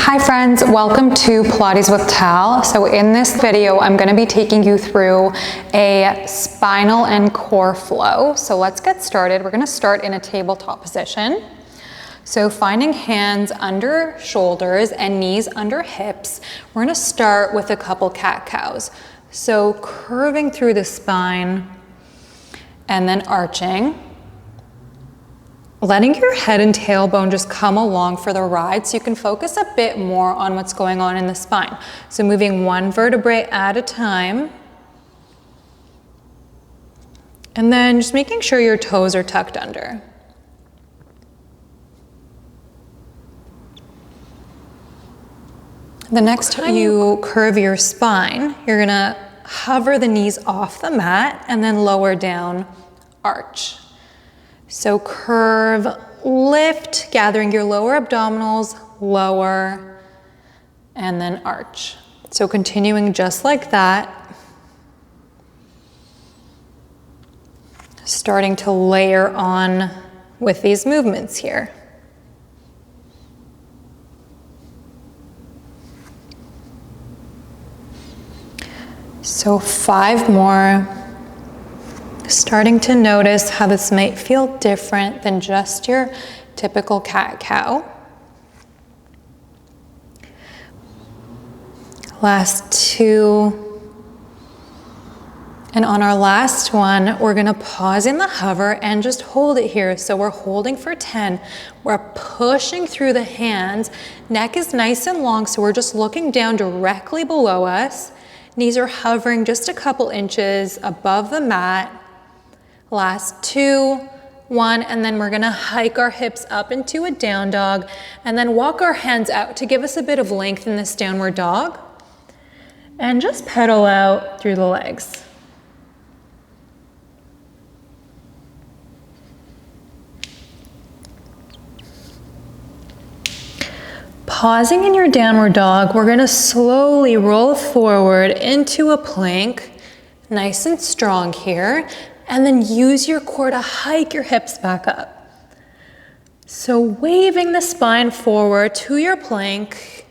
Hi friends, welcome to Pilates with Tal. So in this video, I'm going to be taking you through a spinal and core flow. So let's get started. We're going to start in a tabletop position. So finding hands under shoulders and knees under hips, we're going to start with a couple cat-cows. So curving through the spine and then arching. Letting your head and tailbone just come along for the ride so you can focus a bit more on what's going on in the spine. So moving one vertebrae at a time. And then just making sure your toes are tucked under. The next time you curve your spine, you're gonna hover the knees off the mat and then lower down, arch. So curve, lift, gathering your lower abdominals, lower, and then arch. So continuing just like that. Starting to layer on with these movements here. So 5 more. Starting to notice how this might feel different than just your typical cat-cow. Last 2. And on our last one, we're gonna pause in the hover and just hold it here. So we're holding for 10. We're pushing through the hands. Neck is nice and long, so we're just looking down directly below us. Knees are hovering just a couple inches above the mat. Last 2, 1, and then we're gonna hike our hips up into a down dog and then walk our hands out to give us a bit of length in this downward dog. And just pedal out through the legs. Pausing in your downward dog, we're gonna slowly roll forward into a plank, nice and strong here. And then use your core to hike your hips back up. So waving the spine forward to your plank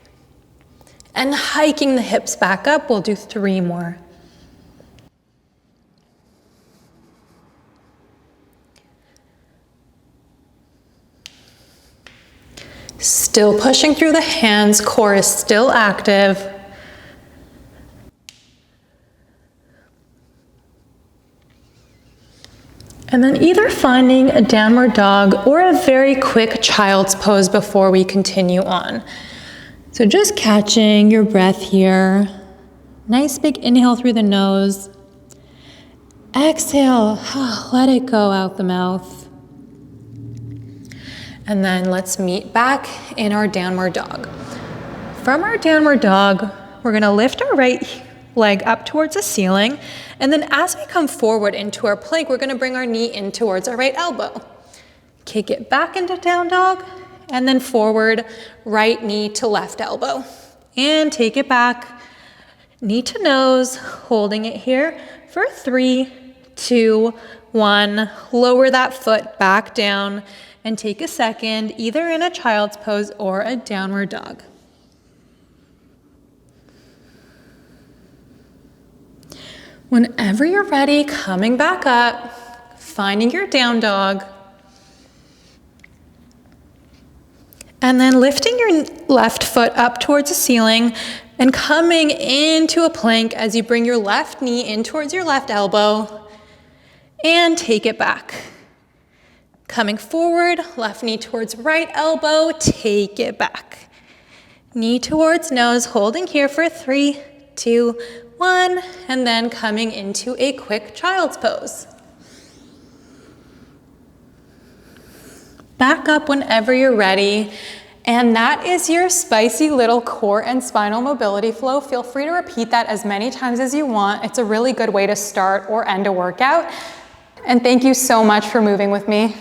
and hiking the hips back up. We'll do 3 more. Still pushing through the hands, core is still active. And then either finding a downward dog or a very quick child's pose before we continue on. So just catching your breath here. Nice big inhale through the nose. Exhale, let it go out the mouth. And then let's meet back in our downward dog. From our downward dog, we're gonna lift our right leg up towards the ceiling. And then as we come forward into our plank, we're gonna bring our knee in towards our right elbow. Kick it back into down dog, and then forward, right knee to left elbow. And take it back, knee to nose, holding it here for 3, 2, 1. Lower that foot back down and take a second, either in a child's pose or a downward dog. Whenever you're ready, coming back up, finding your down dog, and then lifting your left foot up towards the ceiling and coming into a plank as you bring your left knee in towards your left elbow and take it back. Coming forward, left knee towards right elbow, take it back. Knee towards nose, holding here for 3, 2, 1, and then coming into a quick child's pose. Back up whenever you're ready. And that is your spicy little core and spinal mobility flow. Feel free to repeat that as many times as you want. It's a really good way to start or end a workout. And thank you so much for moving with me.